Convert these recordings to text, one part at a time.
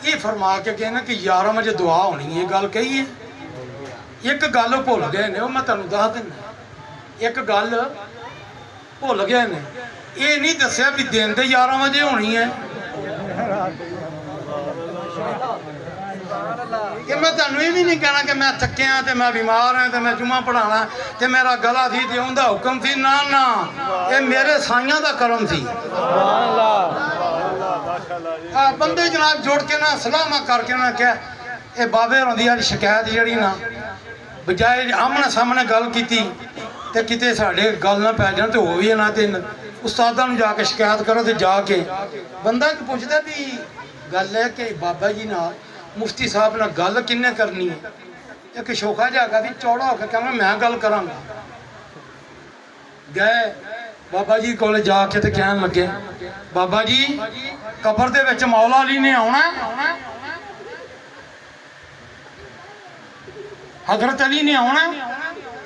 یہ فرما کے گئے نا کہ 11 بجے دعا ہونی ہے، گل کہی ہے۔ ایک گل بھول گئے نے، میں تمہیں دس دینا، ایک گل بھول گئے نے، یہ نہیں دسیا بھی دن دے 11 بجے ہونی ہے۔ کہ میں تمہیں یہ بھی نہیں کہنا کہ میں تھکیا تے میں بیمار ہوں تے میں جمعہ پڑھانا تے میرا گلا تھی تے ان دا حکم تھی، نا نا، یہ میرے سائیاں دا کرم تھی۔ بندے جناب جوڑ کے نا سلامہ کر کے نا کیا اے بابے رضی دی شکایت جڑی نا بجائے آمنے سامنے گل کیتی تے کتے ساڑھے گل نہ پہ جان تے ہو بھی نہ تے استادہ نو جا کے شکایت کرو تے جا کے بندہ پوچھتا بھی گل ہے کہ بابا جی نا مفتی صاحب نے گل کنے کرنی ہے، ایک شوخا جاگا بھی چوڑا ہو کے کہنا میں گل کراں گا۔ گئے بابا جی کولے جا کے تے کہنے لگے بابا جی قبر دے وچ مولا علی نے آنا ہے، حضرت علی نے آنا ہے،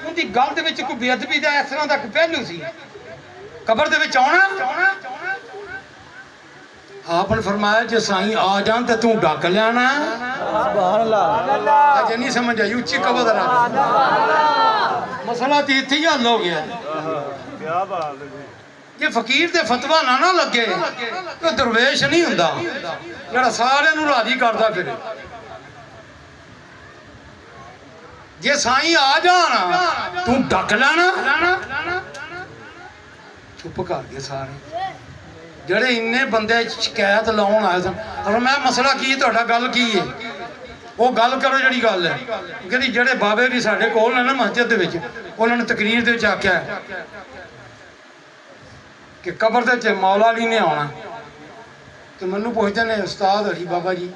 ان دی گل دے وچ کوئی بے ادبی دا اس طرح دا کوئی پہلو سی، قبر دے وچ آنا۔ آپ نے فرمایا جے سائیں آ جان تے توں ڈاک لینا ہے۔ سبحان اللہ، آج نہیں سمجھ آئی اچھی قبر رہا مسئلہ تی تھی یا لو گیا۔ یہ فقیر دے فتوہ نہ لگے تو درویش نہیں ہوندا جڑا سارے نو راضی کردا پھر۔ جے سائیں آ جانا توں ڈک لینا، چپ کر گئے سارے جڑے انہیں بندے شکایت لاؤن آئے سن۔ اور میں مسئلہ کی تہاڈا گل کی ہے وہ گل کرو جڑی گل ہے کہ جڑے بابے بھی ساڈے کول نے نا مسجد دے وچ انہوں نے تقریر دے وچ آکھیا ہے کہ قبر دے وچ مولا علی نے آنا۔ تو منوں پوچھدے نے استاد علی بابا جی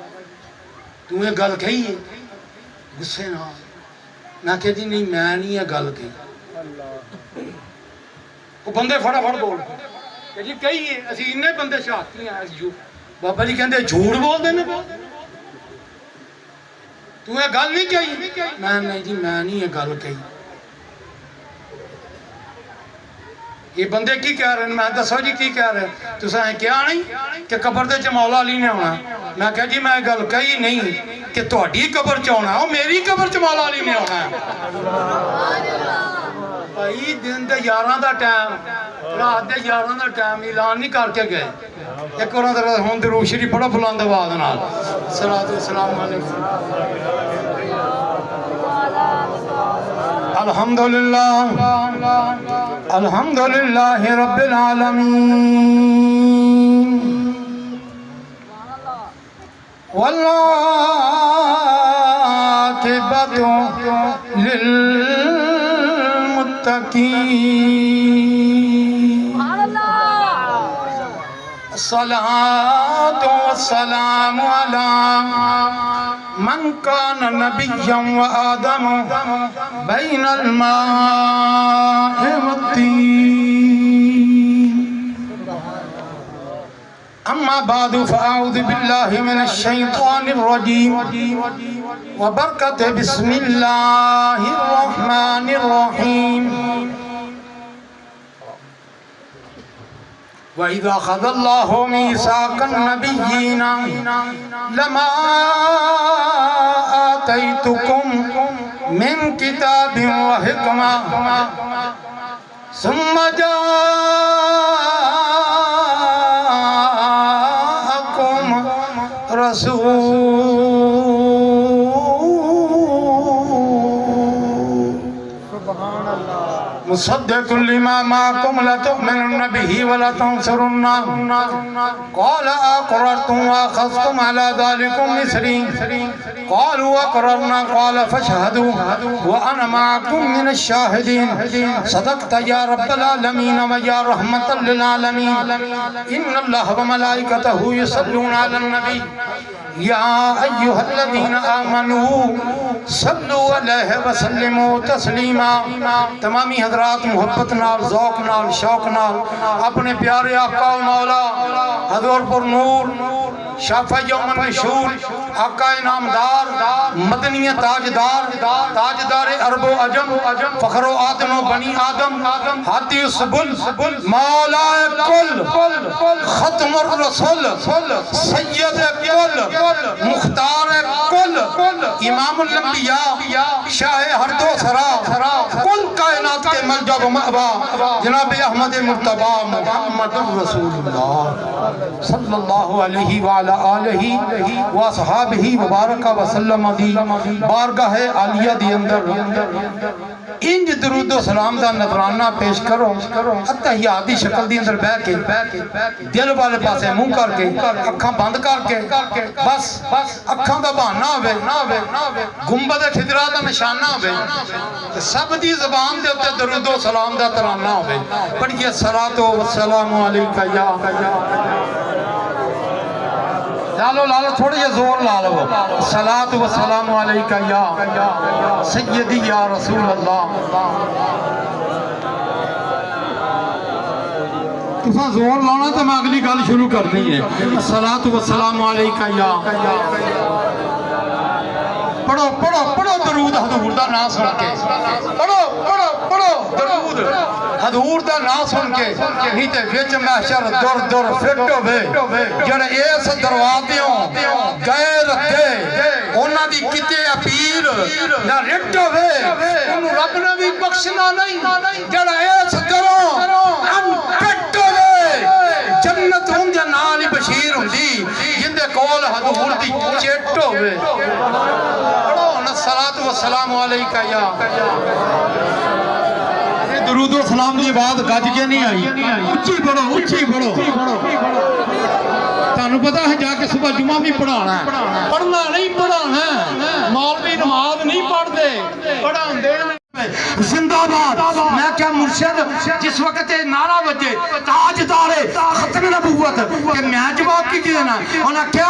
تو یہ گل کہی ہے؟ غصے نال میں کہ جی نہیں میں نہیں یہ گل کہی۔ وہ بندے فڑا فڑ بول کہ جی کہی ہے اسی انہیں بندے شہادتی ہیں جو بابا جی کہندے جھوٹ بول دینے تو یہ گل نہیں کہی؟ میں نہیں جی میں نہیں یہ گل کہی۔ یہ بندے کی کہہ رہے ہیں؟ میں دسو جی کی کہہ رہے ہیں؟ تو سائیں کیا نہیں کہ قبر دے چ مولا علی نے ہونا؟ میں کہا جی میں گل کہی نہیں کہ تہاڈی قبر چ ہونا ہے، میری قبر چ مولا علی نے ہونا ہے۔ بھائی دن دے 11 دا ٹائم رات دے 11 دا ٹائم اعلان نہیں کر کے گئے۔ ایک اور ہوں درود شریف پڑھو بلند آواز نال صلاۃ والسلام علیکم۔ الحمدللہ الحمدللہ رب العالمین والعاقبۃ للمتقین الصلاۃ والسلام علی من کان نبیا وآدم بین الماء والطین اما بعد فاعوذ باللہ من الشیطان الرجیم وبرکت بسم اللہ الرحمن الرحیم وَإِذَا أَخَذَ اللَّهُ مِيثَاقَ النَّبِيِّينَ لَمَا آتَيْتُكُم مِّن كِتَابٍ وَحِكْمَةٍ ثُمَّ جَاءَكُمْ رَسُولٌ مصدق لما معكم لتؤمنن به ولتنصرنه قال أقررتم وأخذتم على ذلكم مصري قالوا أقررنا قال فاشهدوا وأنا معكم من الشاهدين صدقت يا رب العالمين ويا رحمة للعالمين إن الله وملائكته يصلون على النبي يا أيها الذين آمنوا صلو علیہ وسلم تسلیما۔ تمامی حضرات محبت نال، ذوق نال، شوق نال اپنے پیارے آقا و مولا حضور پر نور شافع یوم مشہور آقا نامدار مدنی تاجدار تاجدار عرب و عجم فخر و آدم و بنی آدم ہادی السبل مولا کل ختم الرسول سید کل مختار کل امام الانبیاء شاہ ہر دو سرا کل کائنات کے ملجا و مأوا جناب احمد مرتضی محمد رسول اللہ صلی اللہ علیہ وآلہ آلہ واصحابہ وبارک وسلم دی بارگاہ عالیہ دی اندر انج درود و سلام دا نذرانہ پیش کرو اتحیات دی شکل دی اندر بیٹھ کے دل والے پاسے منہ کر کے اکھاں بند کر کے بس اکھاں دا بہانہ ہوے گنبد خضرا دا نشانہ ہوے سب دی زبان دے اوتے درود و سلام دا ترانہ ہوے پڑھیے صلاۃ و سلام علیکہ یا لالو تھوڑے یہ زور لالو صلاۃ و سلام علیکہ یا سیدی یا رسول اللہ۔ تساں زور لانا تو میں اگلی گل شروع کرنی ہے صلاۃ و سلام علیکہ یا پڑھو درود حضور دا نام سن کے پڑھو درود حضور دا نام سن کے نہیں تے وچ محشر در فٹ ہوے جڑے اس دروازیوں گئے رکھے انہاں دی کتے اپیل نہ رٹ ہوے انہوں رب نے بھی بخشنا نہیں جڑا اس دروں ان پٹ ہوے جنت ہوں دے نال ہی بشیر ہوندی جندے کول حضور دی چٹ ہوے صلاۃ و سلام علیکہ یا درود و سلام دی بات گج کے نہیں آئی اچھی پڑھو تانوں پتہ ہے جا کے صبح جمعہ بھی پڑھانا ہے پڑھنا نہیں پڑھانا ہے مولوی نماز نہیں پڑھتے پڑھاندے زندہ باد میں کیا مرشد جس وقت نعرہ بجے تاجدار ختم نبوت کہ میں جواب کی دینا انہاں کیا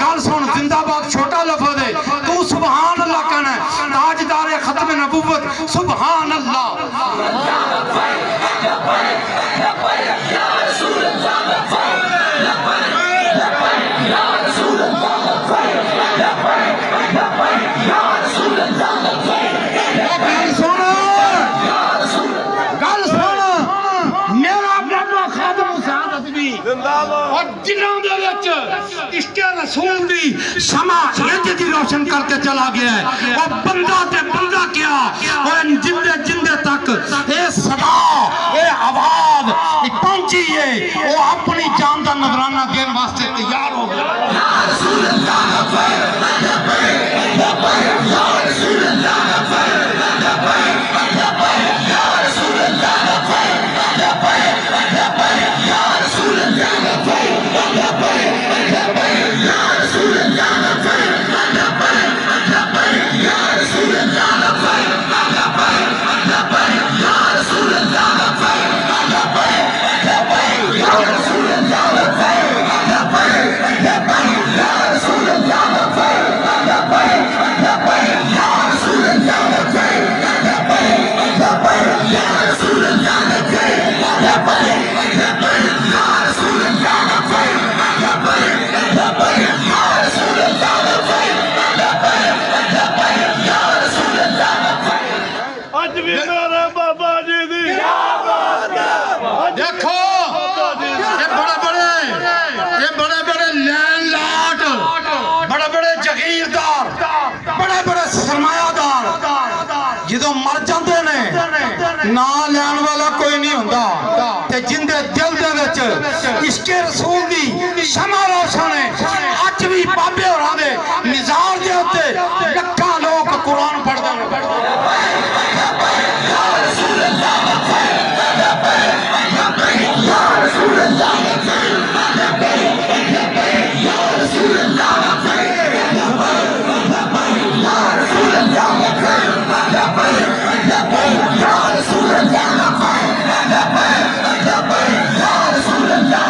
گل سن زندہ باد چھوٹا لفظ ہے تو سبحان اللہ کہنا ہے تاجدار ختم نبوت سبحان اللہ یا رسول اللہ یا رسول اللہ یا رسول اللہ اور جنہوں دے وچ عشق رسول دی شمع انج دی روشن کر کے چلا گیا ہے اور بندہ تے بندہ کیا اور جندے تک اے صدا اے آواز پہنچی ہے وہ اپنی جان دا نذرانہ دین واسطے تیار ہو گیا یا رسول اللہ یا رسول اللہ جدو مر جاندے نے نا لین والا کوئی نہیں ہوندا تے جندے دل دے وچ عشق رسول دی شمع روشن ہے اج بھی بابے ہوراں دے مزار دے اوتے لکھاں لوگ قرآن پڑھدے نے یا رسول اللہ یا رسول اللہ یا رسول اللہ یا رسول اللہ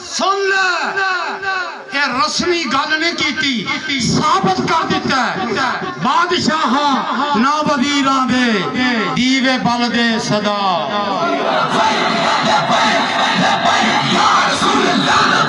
سن لے یہ رسمی گل نہیں کیتی ثابت کر دیتا ہے بادشاہ نہ وزیراں دے دیوے بل دے صدا یا رسول اللہ یا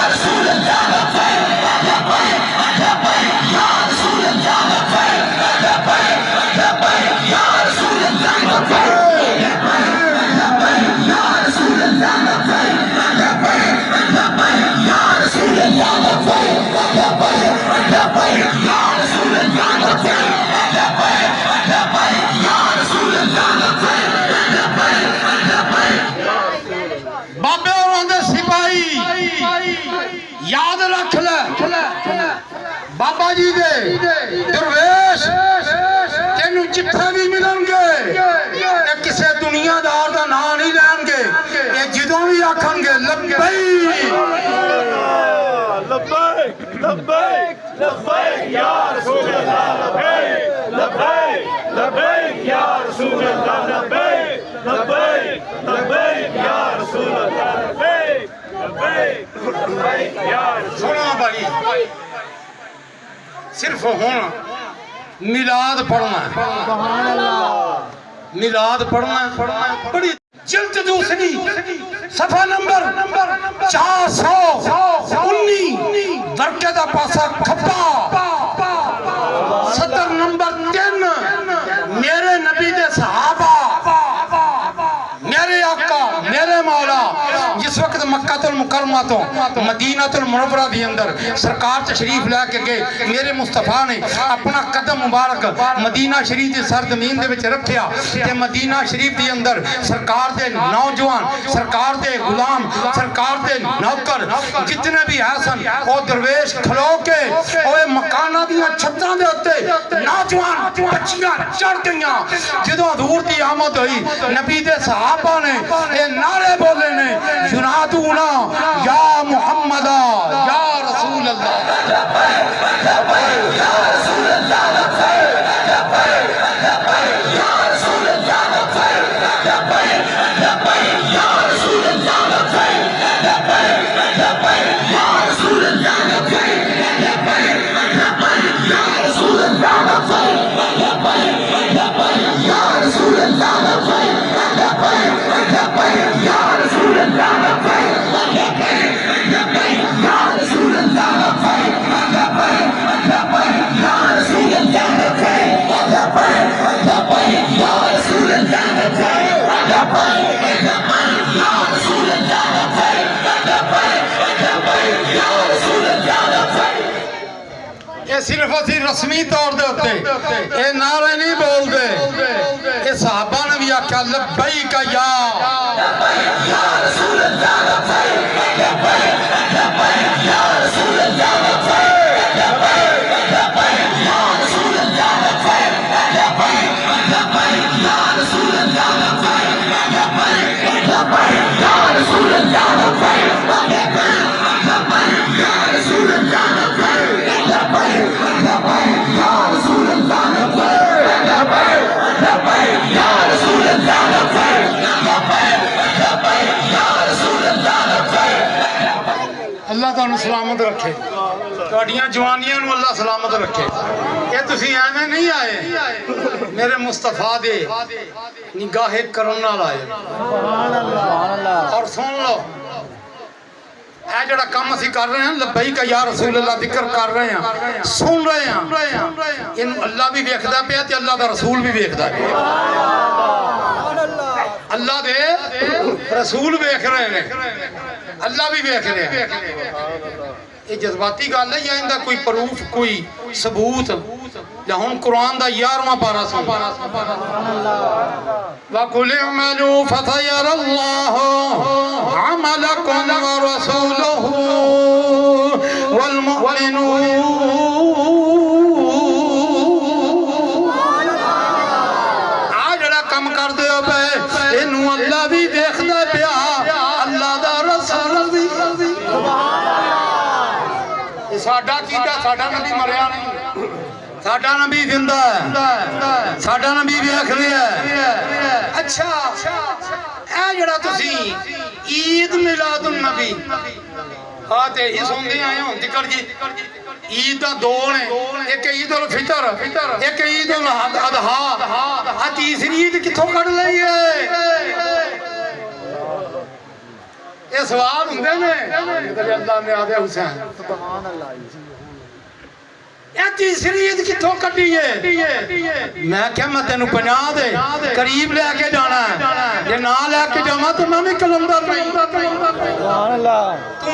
رسول اللہ بابے اور سپاہی یاد رکھ لے بابا جی دے درویش تینوں جتھے بھی ملن گے کسے دنیا دار دا نام نہیں لین گے یہ جدوں بھی آکھن گے لبیک لبیک لبیک لبیک یا رسول اللہ لبیک لبیک یا رسول اللہ لبیک لبیک لبیک یا رسول اللہ لبیک لبیک لبیک یا رسول اللہ بھائی صرف ہون میلاد پڑھنا ہے میلاد پڑھنا ہے بڑی جلد دوسری صفحہ نمبر 419 ورقے دا پاسا کھپا سطر نمبر 3 میرے نبی دے صحابہ میرے آقا میرے مولا جس وقت مکہ المکرمہ تو مدینہ المنورہ دی اندر سرکار تشریف لے کے گئے میرے مصطفیٰ نے اپنا قدم مبارک مدینہ شریف دی سرزمین دے وچ رکھیا تے مدینہ شریف دی اندر سرکار دے نوجوان سرکار دے غلام سرکار دے نوکر جتنے بھی حسن او درویش کھلو کے اوے مکانہ دیاں چھتراں دے ہوتے نوجوان بچیاں چڑھ گئیاں جدوں حضور دی آمد ہوئی نبی دے صحابہ نے اے نعرے بولے نے ینادونا یا محمد یا رسول اللہ یا رسول اللہ یا رسول اللہ یا رسول صرف اسی رسمی طور دے ہوتے اے نعرے نہیں بول دے اے صحابہ نے بھی آکھا لبیک یا رسول اللہ لبیک یا رسول اللہ اللہ تعالیٰ سلامت رکھے تھوڑیاں جوانیاں نو اللہ سلامت رکھے یہ تسی ایویں نہیں آئے میرے مصطفیٰ دے نگاہ کرم نال آئے اور سن لو اے جڑا کام اسی کر رہے ہیں لبیک یا رسول اللہ ذکر کر رہے ہیں سن رہے ہیں ان اللہ بھی ویکھدا پیا تے اللہ دا رسول بھی ویکھدا پیا اللہ دے رسول ویکھ رہے ہیں اللہ بھی ویکھ رہے ہیں یہ جذباتی گل ہے یا اندر کوئی پروف کوئی ثبوت یا ہن قرآن دا 11واں پارہ سن وَقُلِ اعْمَلُوا فَسَيَرَى اللَّهُ عَمَلَكُمْ وَرَسُولُهُ وَالْمُؤْمِنُونَ آج جڑا کم کر دے ہو پہ انہوں اللہ بھی دیکھ دے پیا اللہ دا رسول بھی ساڈا کیتا ساڈا نبی مریا نہیں ساڈا نبی زندہ ہے ساڈا نبی ویکھ رہا ہے اچھا اے جڑا تسی عید میلاد النبی ہاں تے ہی سوندے آئے ہوں ذکر جی عید دا دو نے ایک عید الفطر ایک عید الاضحیٰ تیسری عید کتھوں کٹ لئی ہے یہ سوال ہوندے نے اللہ نے آدھے حسین یہ تیسری عید کتھوں کٹی ہے میں کیا میں تینوں 50 دے قریب لے کے جانا ہے یہ نہ لے کے جانا تو میں بھی کلندر نہیں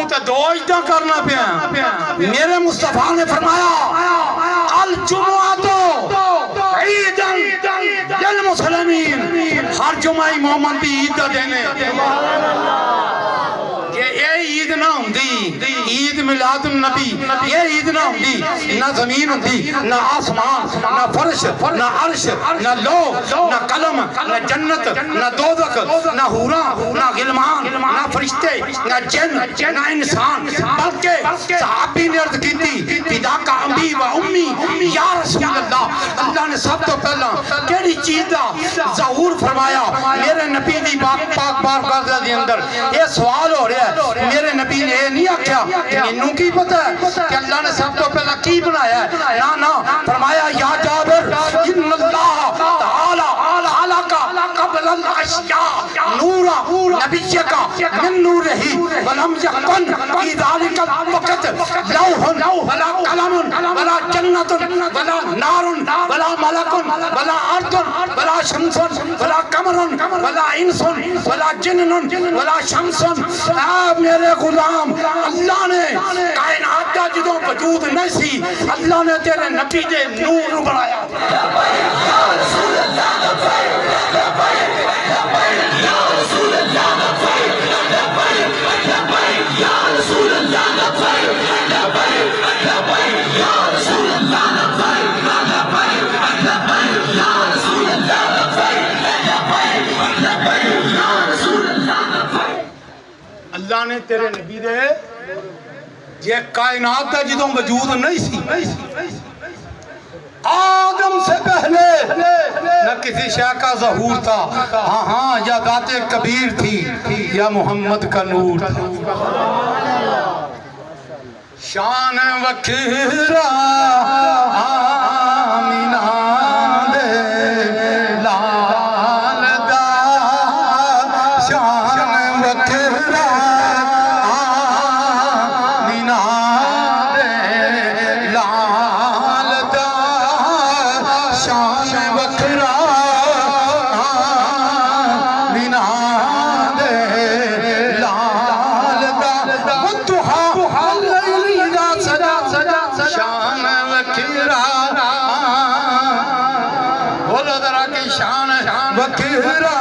تو دو عیداں کرنا پیا میرے مصطفیٰ نے فرمایا الجمعہ عیداً للمسلمین ہر جمعہ مومن دی عید دینے یہ عید نہ ہوندی عید میلاد النبی یہ عید نہ ہوندی نہ زمین ہوندی نہ آسمان نہ فرش نہ عرش نہ لوح نہ قلم نہ جنت نہ دوزخ نہ حوراں نہ غلمان نہ فرشتے نہ جن نہ انسان بلکہ صحابی نے عرض کی تھی فدا کا ابی و امی یا رسول اللہ اللہ نے سب تو پہلا کیڑی چیز دا ظہور فرمایا میرے نبی دی پاک بارگاہ دے اندر یہ سوال ہو رہا ہے میرے نبی نے یہ نہیں آکھیا کہ انہوں کی پتہ ہے کہ اللہ نے سب تو پہلا کی بنایا ہے نا فرمایا یا جابر ان اللہ تعالی قبل الاشیاء نورا نبیکا من نورہی ولم یکن فی ذالک الوقت لوح ولا قلم ولا جنت ولا نار ولا ملک ولا ارض ولا شمس ولا قمر ولا انس ولا جن ولا شمس میرے غلام اللہ نے کائنات کا جدوں وجود نہیں سی اللہ نے تیرے نبی دے نور بنایا یا رسول اللہ یا رسول اللہ یا رسول اللہ اللہ نے تیرے نبی دے یہ کائنات دا جدوں وجود نہیں سی آدم سے پہلے نہ کسی شے کا ظہور تھا ہاں یا ذات کبیر تھی یا محمد کا نور شان وکھرا آمینہ دے لال دا شان وکھرا آمینہ دے لال دا شان وکھرا آمینہ دے لال دا والضحا شان وکھرا بولو ذرا کہ شان وکھرا